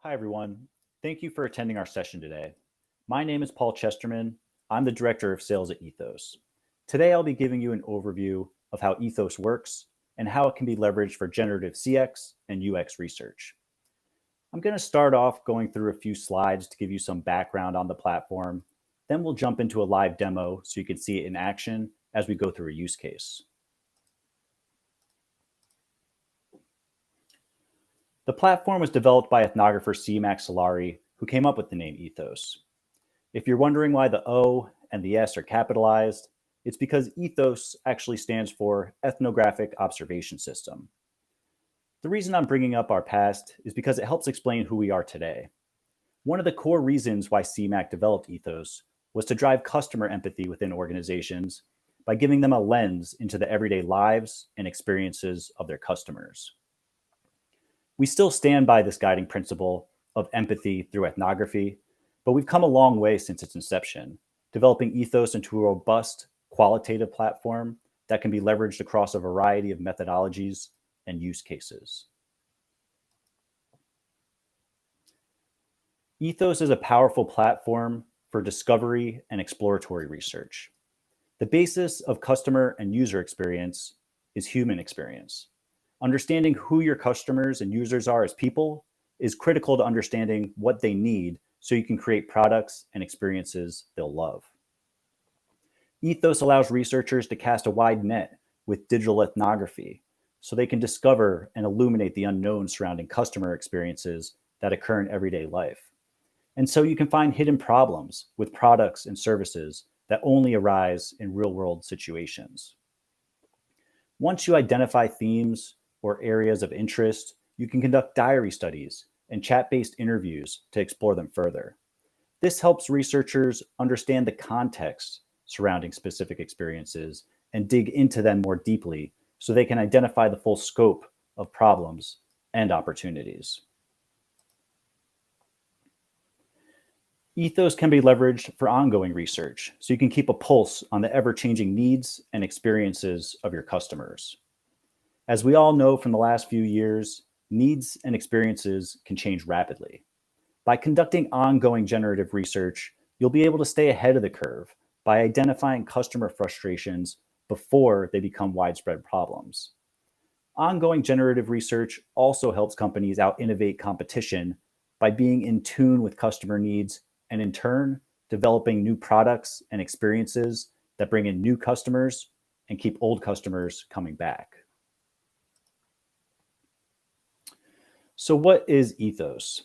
Hi, everyone. Thank you for attending our session today. My name is Paul Chesterman. I'm the Director of Sales at EthOS. Today, I'll be giving you an overview of how EthOS works and how it can be leveraged for generative CX and UX research. I'm going to start off going through a few slides to give you some background on the platform. Then we'll jump into a live demo so you can see it in action as we go through a use case. The platform was developed by ethnographer C. Max Solari, who came up with the name EthOS. If you're wondering why the O and the S are capitalized, it's because EthOS actually stands for Ethnographic Observation System. The reason I'm bringing up our past is because it helps explain who we are today. One of the core reasons why CMAC developed EthOS was to drive customer empathy within organizations by giving them a lens into the everyday lives and experiences of their customers. We still stand by this guiding principle of empathy through ethnography, but we've come a long way since its inception, developing EthOS into a robust, qualitative platform that can be leveraged across a variety of methodologies and use cases. EthOS is a powerful platform for discovery and exploratory research. The basis of customer and user experience is human experience. Understanding who your customers and users are as people is critical to understanding what they need so you can create products and experiences they'll love. EthOS allows researchers to cast a wide net with digital ethnography so they can discover and illuminate the unknown surrounding customer experiences that occur in everyday life. And so you can find hidden problems with products and services that only arise in real-world situations. Once you identify themes or areas of interest, you can conduct diary studies and chat-based interviews to explore them further. This helps researchers understand the context surrounding specific experiences and dig into them more deeply so they can identify the full scope of problems and opportunities. EthOS can be leveraged for ongoing research, so you can keep a pulse on the ever-changing needs and experiences of your customers. As we all know from the last few years, needs and experiences can change rapidly. By conducting ongoing generative research, you'll be able to stay ahead of the curve by identifying customer frustrations before they become widespread problems. Ongoing generative research also helps companies out-innovate competition by being in tune with customer needs and, in turn, developing new products and experiences that bring in new customers and keep old customers coming back. So what is EthOS?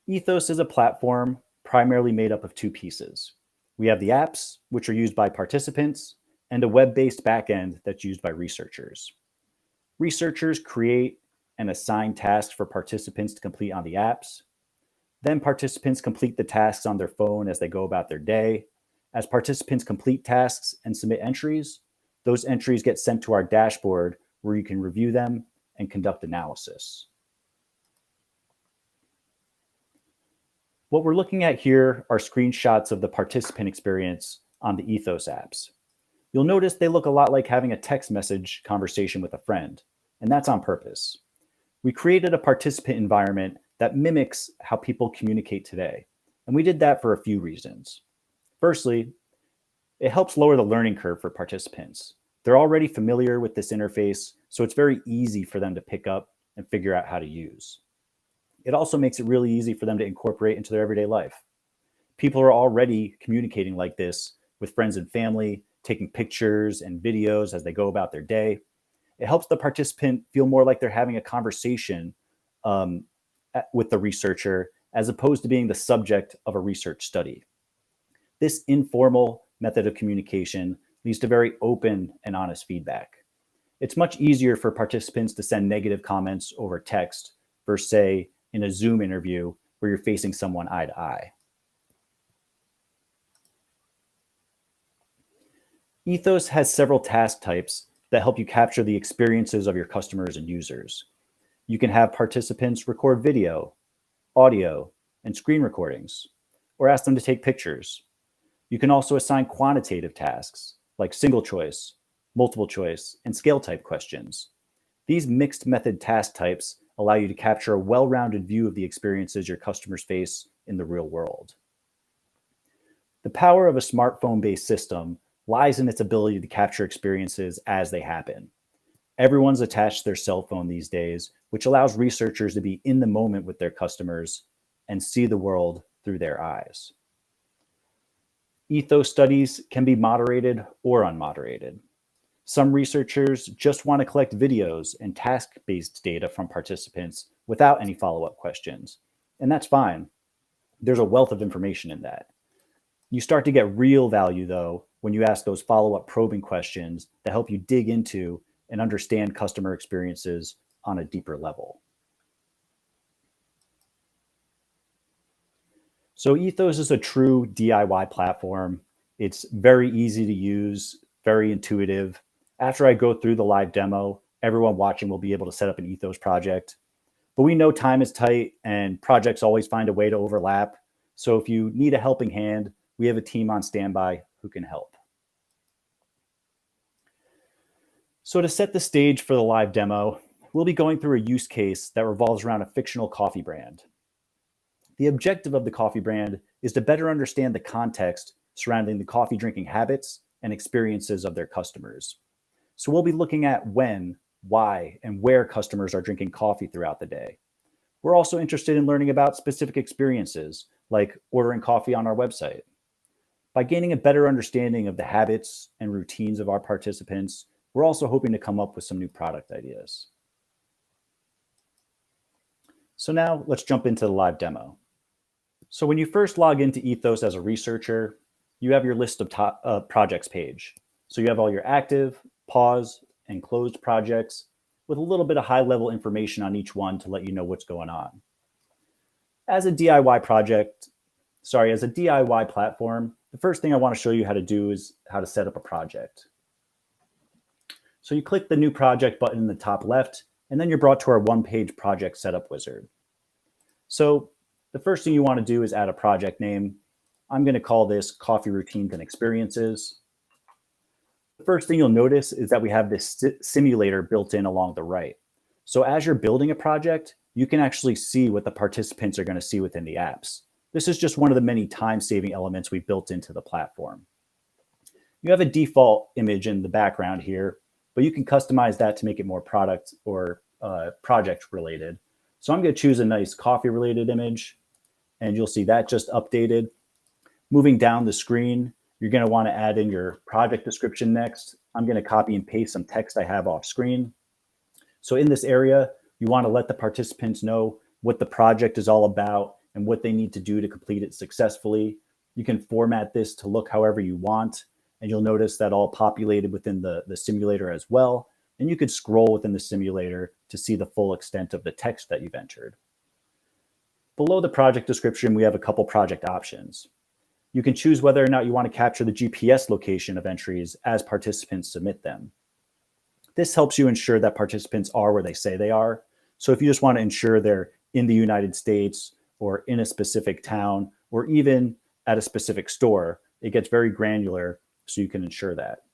EthOS is a platform primarily made up of two pieces. We have the apps, which are used by participants, and a web-based backend that's used by researchers. Researchers create and assign tasks for participants to complete on the apps. Then participants complete the tasks on their phone as they go about their day. As participants complete tasks and submit entries, those entries get sent to our dashboard where you can review them and conduct analysis. What we're looking at here are screenshots of the participant experience on the EthOS apps. You'll notice they look a lot like having a text message conversation with a friend, and that's on purpose. We created a participant environment that mimics how people communicate today, and we did that for a few reasons. Firstly, it helps lower the learning curve for participants. They're already familiar with this interface, so it's very easy for them to pick up and figure out how to use. It also makes it really easy for them to incorporate into their everyday life. People are already communicating like this with friends and family, taking pictures and videos as they go about their day. It helps the participant feel more like they're having a conversation with the researcher as opposed to being the subject of a research study. This informal method of communication leads to very open and honest feedback. It's much easier for participants to send negative comments over text versus, say, in a Zoom interview where you're facing someone eye to eye. EthOS has several task types that help you capture the experiences of your customers and users. You can have participants record video, audio, and screen recordings, or ask them to take pictures. You can also assign quantitative tasks like single choice, multiple choice, and scale type questions. These mixed method task types allow you to capture a well-rounded view of the experiences your customers face in the real world. The power of a smartphone-based system lies in its ability to capture experiences as they happen. Everyone's attached to their cell phone these days, which allows researchers to be in the moment with their customers and see the world through their eyes. Ethos studies can be moderated or unmoderated. Some researchers just want to collect videos and task-based data from participants without any follow-up questions, and that's fine. There's a wealth of information in that. You start to get real value, though, when you ask those follow-up probing questions that help you dig into and understand customer experiences on a deeper level. So Ethos is a true DIY platform. It's very easy to use, very intuitive. After I go through the live demo, everyone watching will be able to set up an Ethos project. But we know time is tight and projects always find a way to overlap. So if you need a helping hand, we have a team on standby who can help. So to set the stage for the live demo, we'll be going through a use case that revolves around a fictional coffee brand. The objective of the coffee brand is to better understand the context surrounding the coffee drinking habits and experiences of their customers. So we'll be looking at when, why, and where customers are drinking coffee throughout the day. We're also interested in learning about specific experiences, like ordering coffee on our website. By gaining a better understanding of the habits and routines of our participants, we're also hoping to come up with some new product ideas. So now let's jump into the live demo. So when you first log into Ethos as a researcher, you have your list of projects page. So you have all your active, pause, and closed projects with a little bit of high-level information on each one to let you know what's going on. As a DIY platform, the first thing I want to show you how to do is how to set up a project. So you click the new project button in the top left, and then you're brought to our one-page project setup wizard. So the first thing you want to do is add a project name. I'm going to call this Coffee Routines and Experiences. The first thing you'll notice is that we have this simulator built in along the right. So as you're building a project, you can actually see what the participants are going to see within the apps. This is just one of the many time-saving elements we built into the platform. You have a default image in the background here, but you can customize that to make it more product or project related. So I'm going to choose a nice coffee related image, and you'll see that just updated. Moving down the screen, you're going to want to add in your project description next. I'm going to copy and paste some text I have off screen. So in this area, you want to let the participants know what the project is all about and what they need to do to complete it successfully. You can format this to look however you want, and you'll notice that all populated within the simulator as well. And you could scroll within the simulator to see the full extent of the text that you've entered. Below the project description, we have a couple project options. You can choose whether or not you want to capture the GPS location of entries as participants submit them. This helps you ensure that participants are where they say they are. So if you just want to ensure they're in the United States or in a specific town or even at a specific store, it gets very granular so you can ensure that.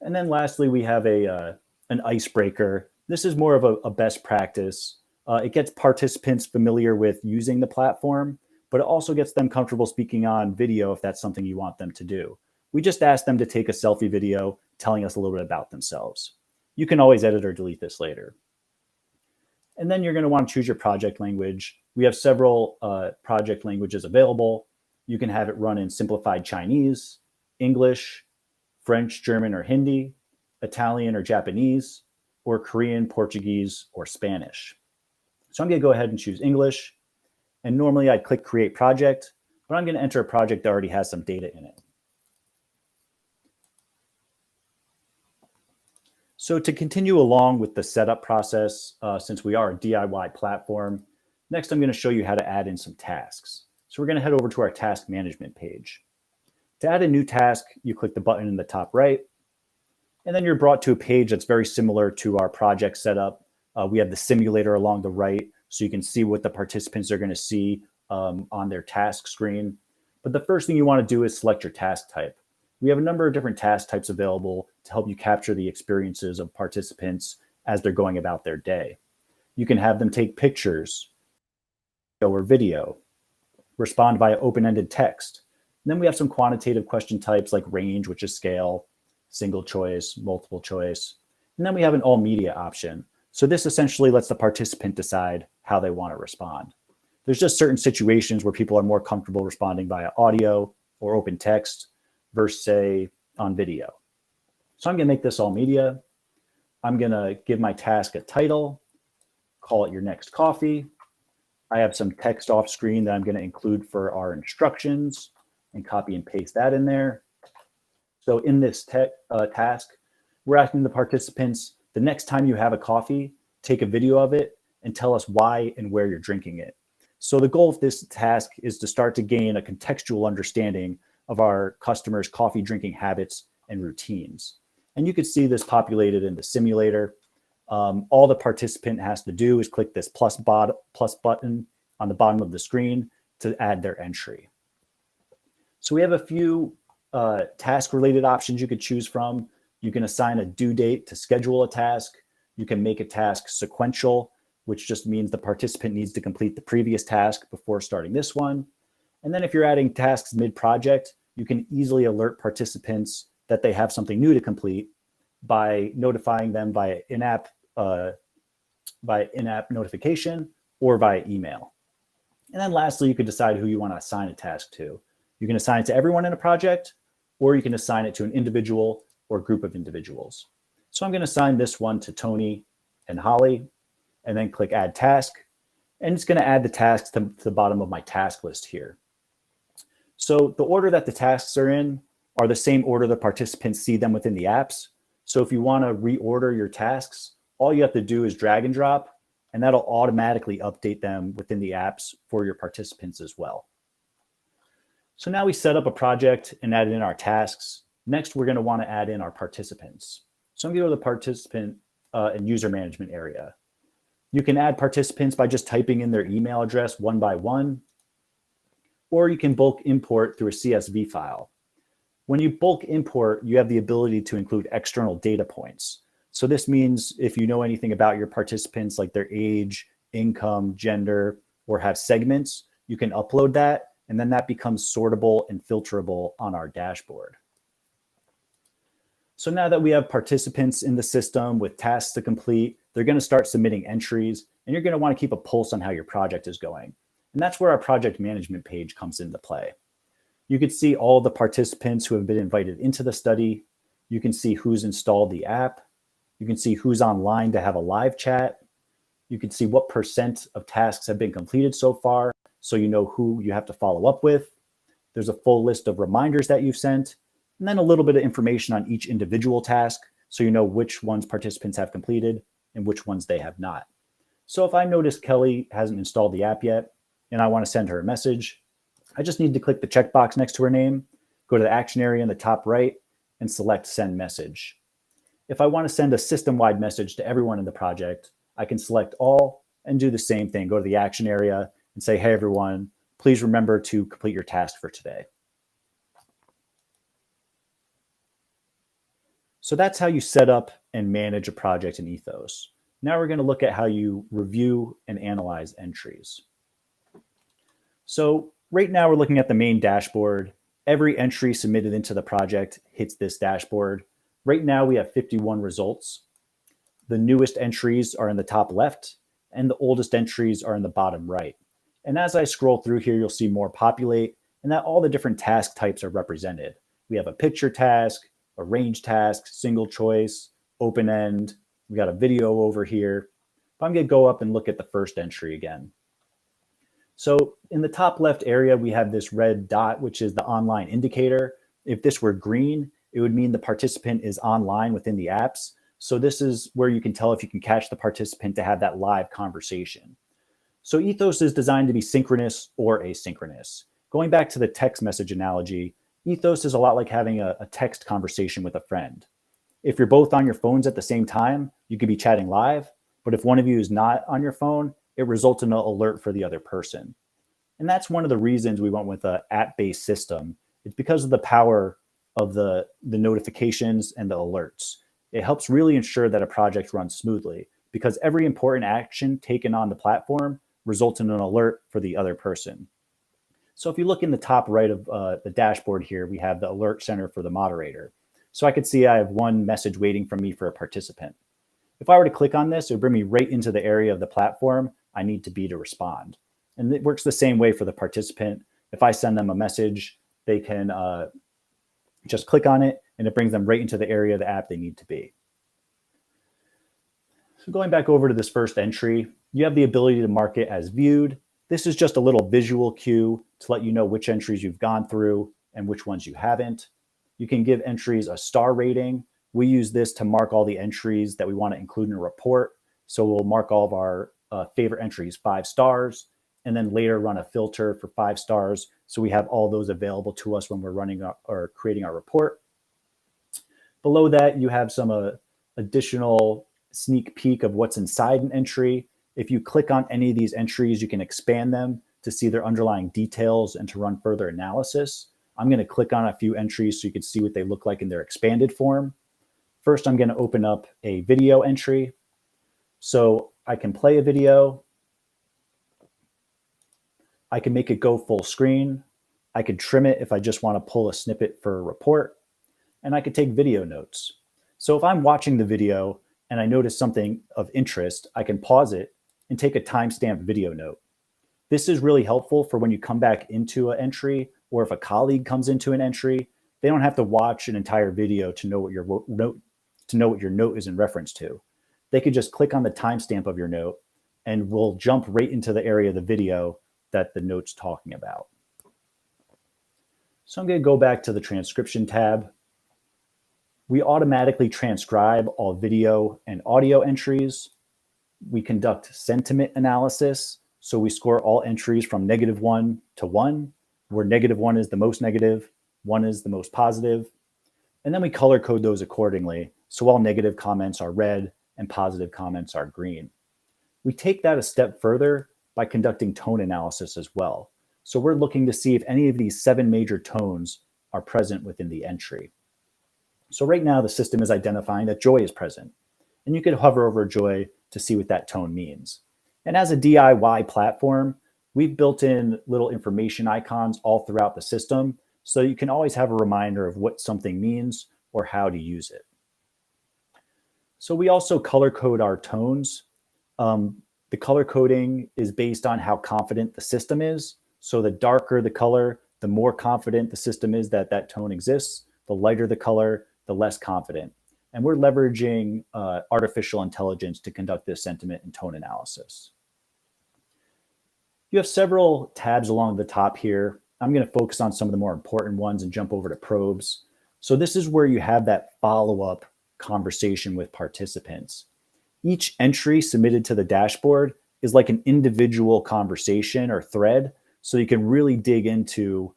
And then lastly, we have an icebreaker. This is more of a best practice. It gets participants familiar with using the platform, but it also gets them comfortable speaking on video if that's something you want them to do. We just ask them to take a selfie video telling us a little bit about themselves. You can always edit or delete this later. And then you're going to want to choose your project language. We have several project languages available. You can have it run in simplified Chinese, English, French, German, or Hindi, Italian or Japanese, or Korean, Portuguese, or Spanish. So I'm going to go ahead and choose English. And normally I'd click Create Project, but I'm going to enter a project that already has some data in it. So to continue along with the setup process, since we are a DIY platform, next I'm going to show you how to add in some tasks. So we're going to head over to our task management page. To add a new task, you click the button in the top right, and then you're brought to a page that's very similar to our project setup. We have the simulator along the right, so you can see what the participants are going to see on their task screen. But the first thing you want to do is select your task type. We have a number of different task types available to help you capture the experiences of participants as they're going about their day. You can have them take pictures or video, respond via open-ended text. And then we have some quantitative question types like range, which is scale, single choice, multiple choice. And then we have an all media option. So this essentially lets the participant decide how they want to respond. There's just certain situations where people are more comfortable responding via audio or open text versus, say, on video. So I'm going to make this all media. I'm going to give my task a title, call it your next coffee. I have some text off screen that I'm going to include for our instructions and copy and paste that in there. So in this task, we're asking the participants, the next time you have a coffee, take a video of it and tell us why and where you're drinking it. So the goal of this task is to start to gain a contextual understanding of our customers' coffee drinking habits and routines. And you can see this populated in the simulator. All the participant has to do is click this plus button on the bottom of the screen to add their entry. So we have a few task-related options you could choose from. You can assign a due date to schedule a task. You can make a task sequential, which just means the participant needs to complete the previous task before starting this one. And then if you're adding tasks mid-project, you can easily alert participants that they have something new to complete by notifying them via in-app notification or via email. And then lastly, you could decide who you want to assign a task to. You can assign it to everyone in a project, or you can assign it to an individual or group of individuals. So I'm going to assign this one to Tony and Holly, and then click Add Task. And it's going to add the tasks to the bottom of my task list here. So the order that the tasks are in are the same order the participants see them within the apps. So if you want to reorder your tasks, all you have to do is drag and drop, and that'll automatically update them within the apps for your participants as well. So now we set up a project and added in our tasks. Next, we're going to want to add in our participants. So I'm going to go to the participant and user management area. You can add participants by just typing in their email address one by one, or you can bulk import through a CSV file. When you bulk import, you have the ability to include external data points. So this means if you know anything about your participants, like their age, income, gender, or have segments, you can upload that, and then that becomes sortable and filterable on our dashboard. So now that we have participants in the system with tasks to complete, they're going to start submitting entries, and you're going to want to keep a pulse on how your project is going. And that's where our project management page comes into play. You can see all the participants who have been invited into the study. You can see who's installed the app. You can see who's online to have a live chat. You can see what % of tasks have been completed so far, so you know who you have to follow up with. There's a full list of reminders that you've sent, and then a little bit of information on each individual task, so you know which ones participants have completed and which ones they have not. So if I notice Kelly hasn't installed the app yet, and I want to send her a message, I just need to click the checkbox next to her name, go to the action area in the top right, and select Send Message. If I want to send a system-wide message to everyone in the project, I can select All and do the same thing. Go to the action area and say, hey, everyone, please remember to complete your task for today. So that's how you set up and manage a project in EthOS. Now we're going to look at how you review and analyze entries. So right now we're looking at the main dashboard. Every entry submitted into the project hits this dashboard. Right now we have 51 results. The newest entries are in the top left, and the oldest entries are in the bottom right. And as I scroll through here, you'll see more populate, and that all the different task types are represented. We have a picture task, a range task, single choice, open end. We got a video over here. I'm going to go up and look at the first entry again. So in the top left area, we have this red dot, which is the online indicator. If this were green, it would mean the participant is online within the apps. So this is where you can tell if you can catch the participant to have that live conversation. So EthOS is designed to be synchronous or asynchronous. Going back to the text message analogy, EthOS is a lot like having a text conversation with a friend. If you're both on your phones at the same time, you could be chatting live, but if one of you is not on your phone, it results in an alert for the other person. And that's one of the reasons we went with an app-based system. It's because of the power of the notifications and the alerts. It helps really ensure that a project runs smoothly, because every important action taken on the platform results in an alert for the other person. So if you look in the top right of the dashboard here, we have the alert center for the moderator. So I could see I have one message waiting from me for a participant. If I were to click on this, it would bring me right into the area of the platform I need to be to respond. And it works the same way for the participant. If I send them a message, they can just click on it and it brings them right into the area of the app they need to be. So going back over to this first entry, you have the ability to mark it as viewed. This is just a little visual cue to let you know which entries you've gone through and which ones you haven't. You can give entries a star rating. We use this to mark all the entries that we want to include in a report. So we'll mark all of our favorite entries 5 stars, and then later run a filter for 5 stars. So we have all those available to us when we're running or creating our report. Below that, you have some additional sneak peek of what's inside an entry. If you click on any of these entries, you can expand them to see their underlying details and to run further analysis. I'm going to click on a few entries so you can see what they look like in their expanded form. First, I'm going to open up a video entry. So I can play a video. I can make it go full screen. I could trim it if I just want to pull a snippet for a report. And I could take video notes. So if I'm watching the video and I notice something of interest, I can pause it and take a timestamped video note. This is really helpful for when you come back into an entry, or if a colleague comes into an entry, they don't have to watch an entire video to know what your note is in reference to. They could just click on the timestamp of your note and we'll jump right into the area of the video that the note's talking about. So I'm going to go back to the transcription tab. We automatically transcribe all video and audio entries. We conduct sentiment analysis. So we score all entries from -1 to 1, where -1 is the most negative, 1 is the most positive. And then we color code those accordingly. So all negative comments are red and positive comments are green. We take that a step further by conducting tone analysis as well. So we're looking to see if any of these 7 major tones are present within the entry. So right now the system is identifying that joy is present. And you could hover over joy to see what that tone means. And as a DIY platform, we've built in little information icons all throughout the system, so you can always have a reminder of what something means or how to use it. So we also color code our tones. The color coding is based on how confident the system is. So the darker the color, the more confident the system is that that tone exists. The lighter the color, the less confident. And we're leveraging artificial intelligence to conduct this sentiment and tone analysis. You have several tabs along the top here. I'm going to focus on some of the more important ones and jump over to probes. So this is where you have that follow-up conversation with participants. Each entry submitted to the dashboard is like an individual conversation or thread, so you can really dig into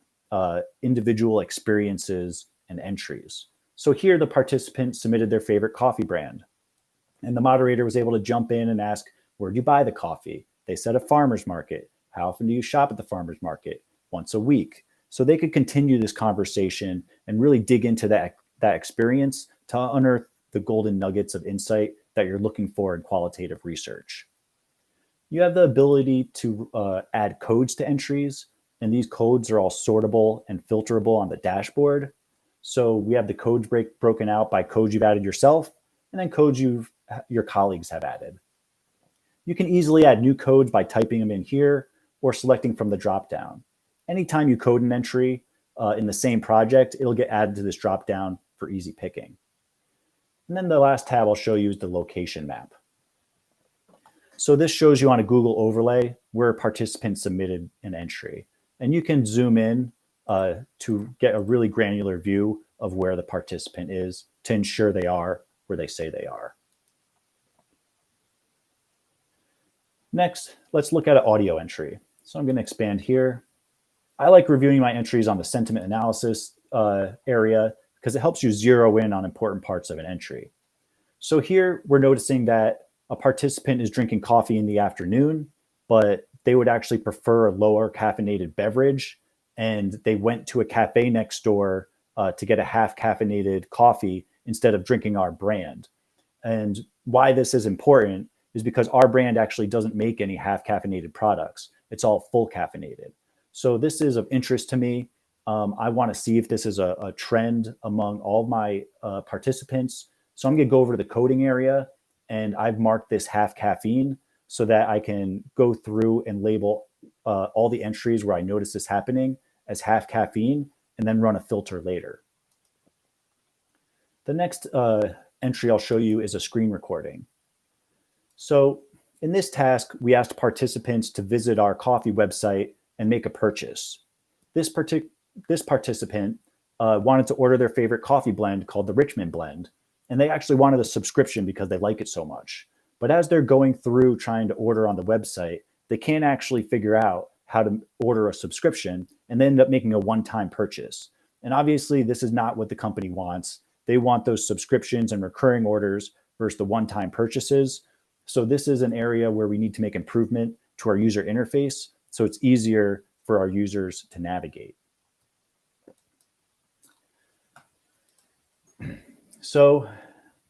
individual experiences and entries. So here the participant submitted their favorite coffee brand, and the moderator was able to jump in and ask, where do you buy the coffee? They said a farmer's market. How often do you shop at the farmer's market? Once a week. So they could continue this conversation and really dig into that experience to unearth the golden nuggets of insight that you're looking for in qualitative research. You have the ability to add codes to entries, and these codes are all sortable and filterable on the dashboard. So we have the codes broken out by codes you've added yourself, and then codes your colleagues have added. You can easily add new codes by typing them in here or selecting from the dropdown. Anytime you code an entry in the same project, it'll get added to this dropdown for easy picking. And then the last tab I'll show you is the location map. So this shows you on a Google overlay where a participant submitted an entry. And you can zoom in to get a really granular view of where the participant is to ensure they are where they say they are. Next, let's look at an audio entry. So I'm going to expand here. I like reviewing my entries on the sentiment analysis area because it helps you zero in on important parts of an entry. So here we're noticing that a participant is drinking coffee in the afternoon, but they would actually prefer a lower caffeinated beverage. And they went to a cafe next door to get a half caffeinated coffee instead of drinking our brand. And why this is important is because our brand actually doesn't make any half caffeinated products. It's all full caffeinated. So this is of interest to me. I want to see if this is a trend among all of my participants. So I'm going to go over to the coding area, and I've marked this half caffeine so that I can go through and label all the entries where I notice this happening as half caffeine, and then run a filter later. The next entry I'll show you is a screen recording. So in this task, we asked participants to visit our coffee website and make a purchase. This participant wanted to order their favorite coffee blend called the Richmond blend, and they actually wanted a subscription because they like it so much. But as they're going through trying to order on the website, they can't actually figure out how to order a subscription, and they end up making a one-time purchase. And obviously, this is not what the company wants. They want those subscriptions and recurring orders versus the one-time purchases. So this is an area where we need to make improvement to our user interface so it's easier for our users to navigate. So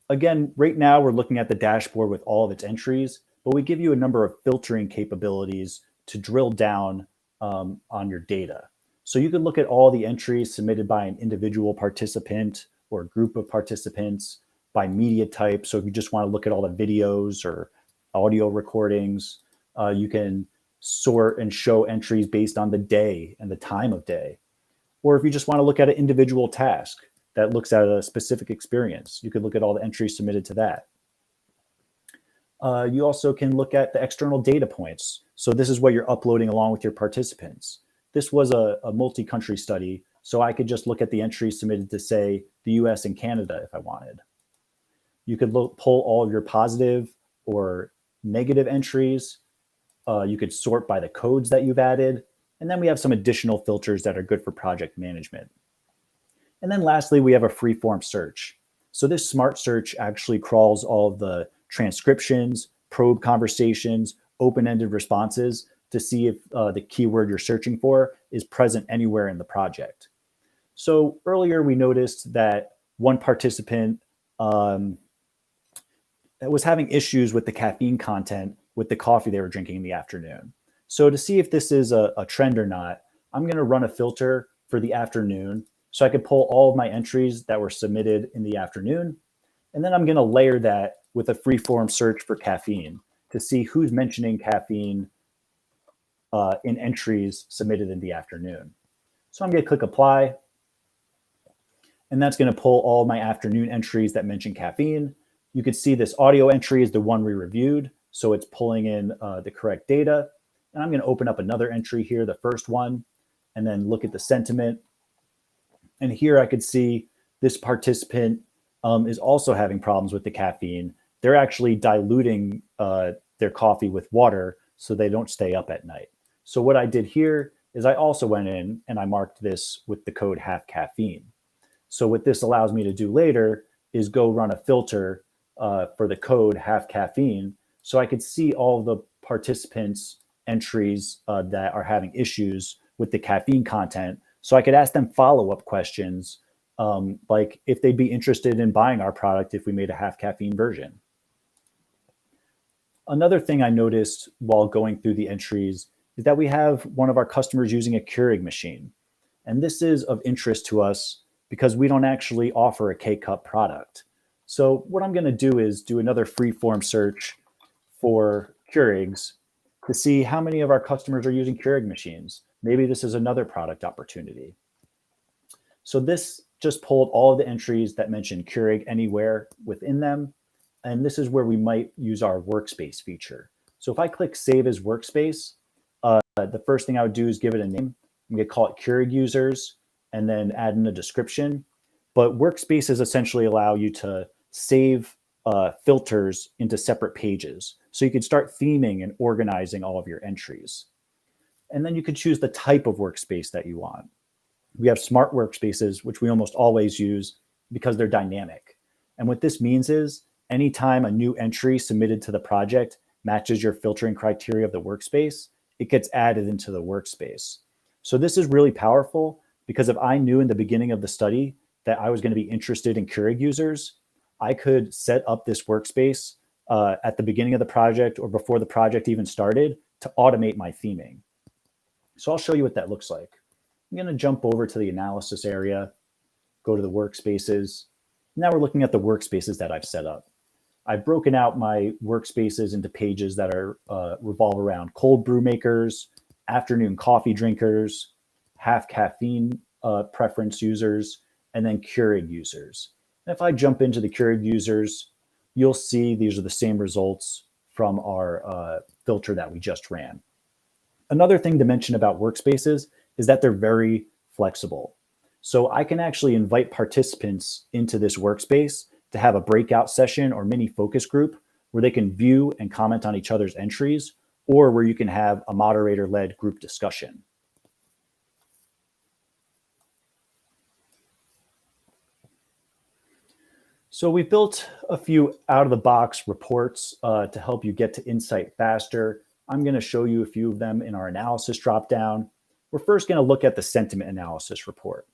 again, right now we're looking at the dashboard with all of its entries, but we give you a number of filtering capabilities to drill down on your data. So you can look at all the entries submitted by an individual participant or a group of participants, by media type. So if you just want to look at all the videos or audio recordings, you can sort and show entries based on the day and the time of day. Or if you just want to look at an individual task that looks at a specific experience, you could look at all the entries submitted to that. You also can look at the external data points. So this is what you're uploading along with your participants. This was a multi-country study, so I could just look at the entries submitted to, say, the US and Canada if I wanted. You could pull all of your positive or negative entries. You could sort by the codes that you've added. And then we have some additional filters that are good for project management. And then lastly, we have a free-form search. So this smart search actually crawls all of the transcriptions, probe conversations, open-ended responses to see if the keyword you're searching for is present anywhere in the project. So earlier we noticed that one participant was having issues with the caffeine content with the coffee they were drinking in the afternoon. So to see if this is a trend or not, I'm going to run a filter for the afternoon so I could pull all of my entries that were submitted in the afternoon. And then I'm going to layer that with a free-form search for caffeine to see who's mentioning caffeine in entries submitted in the afternoon. So I'm going to click apply. And that's going to pull all my afternoon entries that mention caffeine. You could see this audio entry is the one we reviewed. So it's pulling in the correct data. And I'm going to open up another entry here, the first one, and then look at the sentiment. And here I could see this participant is also having problems with the caffeine. They're actually diluting their coffee with water so they don't stay up at night. So what I did here is I also went in and I marked this with the code half caffeine. So what this allows me to do later is go run a filter for the code half caffeine so I could see all the participants' entries that are having issues with the caffeine content. So I could ask them follow-up questions, like if they'd be interested in buying our product if we made a half caffeine version. Another thing I noticed while going through the entries is that we have one of our customers using a Keurig machine. And this is of interest to us because we don't actually offer a K-Cup product. So what I'm going to do is do another free-form search for Keurigs to see how many of our customers are using Keurig machines. Maybe this is another product opportunity. So this just pulled all of the entries that mention Keurig anywhere within them. And this is where we might use our workspace feature. So if I click Save as Workspace, the first thing I would do is give it a name. I'm going to call it Keurig Users and then add in a description. But workspaces essentially allow you to save filters into separate pages. So you can start theming and organizing all of your entries. And then you could choose the type of workspace that you want. We have smart workspaces, which we almost always use because they're dynamic. And what this means is anytime a new entry submitted to the project matches your filtering criteria of the workspace, it gets added into the workspace. So this is really powerful because if I knew in the beginning of the study that I was going to be interested in Keurig users, I could set up this workspace at the beginning of the project or before the project even started to automate my theming. So I'll show you what that looks like. I'm going to jump over to the analysis area, go to the workspaces. Now we're looking at the workspaces that I've set up. I've broken out my workspaces into pages that are revolve around cold brew makers, afternoon coffee drinkers, half caffeine preference users, and then Keurig users. And if I jump into the Keurig users, you'll see these are the same results from our filter that we just ran. Another thing to mention about workspaces is that they're very flexible. So I can actually invite participants into this workspace to have a breakout session or mini focus group where they can view and comment on each other's entries, or where you can have a moderator-led group discussion. So we built a few out-of-the-box reports to help you get to insight faster. I'm going to show you a few of them in our analysis dropdown. We're first going to look at the sentiment analysis report.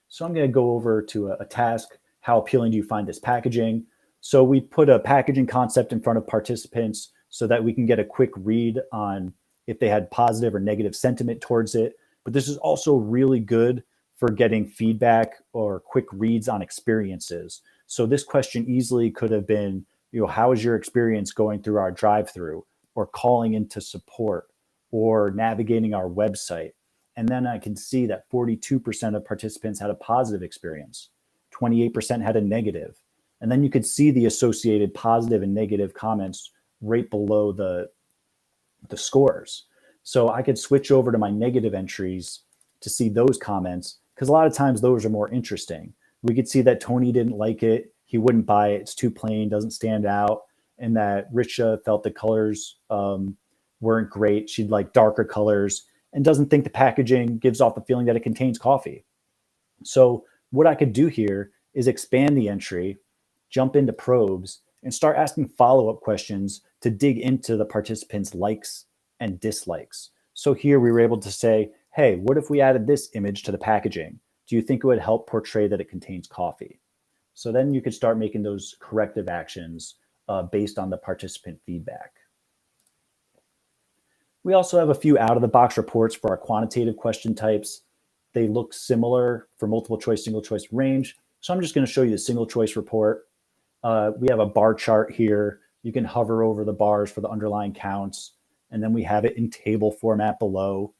So I'm going to go over to a task. How appealing do you find this packaging? So we put a packaging concept in front of participants so that we can get a quick read on if they had positive or negative sentiment towards it. But this is also really good for getting feedback or quick reads on experiences. So this question easily could have been, how is your experience going through our drive-through, or calling into support, or navigating our website? And then I can see that 42% of participants had a positive experience, 28% had a negative. And then you could see the associated positive and negative comments right below the scores. So I could switch over to my negative entries to see those comments, because a lot of times those are more interesting. We could see that Tony didn't like it. He wouldn't buy it. It's too plain, doesn't stand out. And that Richa felt the colors weren't great. She'd like darker colors and doesn't think the packaging gives off the feeling that it contains coffee. So what I could do here is expand the entry, jump into probes, and start asking follow-up questions to dig into the participants' likes and dislikes. So here we were able to say, hey, what if we added this image to the packaging? Do you think it would help portray that it contains coffee? So then you could start making those corrective actions based on the participant feedback. We also have a few out-of-the-box reports for our quantitative question types. They look similar for multiple choice, single choice range. So I'm just going to show you the single choice report. We have a bar chart here. You can hover over the bars for the underlying counts, and then we have it in table format below.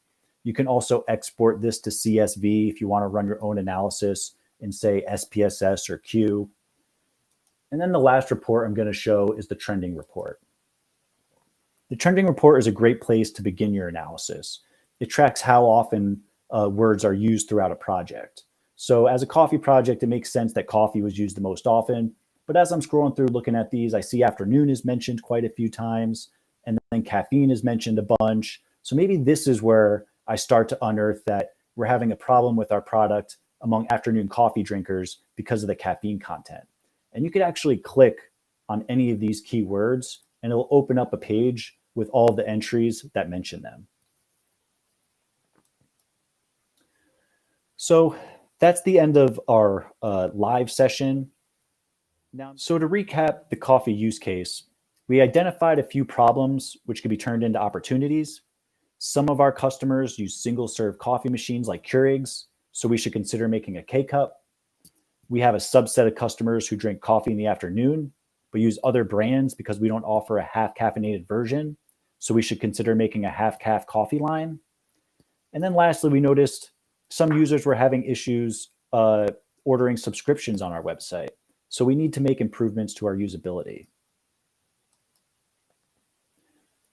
You can also export this to CSV if you want to run your own analysis in, say, SPSS or Q. And then the last report I'm going to show is the trending report. The trending report is a great place to begin your analysis. It tracks how often words are used throughout a project. So as a coffee project, it makes sense that coffee was used the most often. But as I'm scrolling through looking at these, I see afternoon is mentioned quite a few times, and then caffeine is mentioned a bunch. So maybe this is where I start to unearth that we're having a problem with our product among afternoon coffee drinkers because of the caffeine content. And you could actually click on any of these keywords, and it'll open up a page with all the entries that mention them. So that's the end of our live session. Now, so to recap the coffee use case, we identified a few problems which could be turned into opportunities. Some of our customers use single-serve coffee machines like Keurigs, so we should consider making a K-cup. We have a subset of customers who drink coffee in the afternoon, but use other brands because we don't offer a half caffeinated version, so we should consider making a half calf coffee line. And then lastly, we noticed some users were having issues ordering subscriptions on our website, so we need to make improvements to our usability.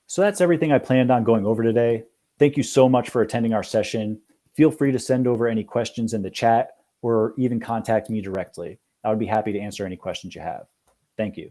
So that's everything I planned on going over today. Thank you so much for attending our session. Feel free to send over any questions in the chat or even contact me directly. I would be happy to answer any questions you have. Thank you.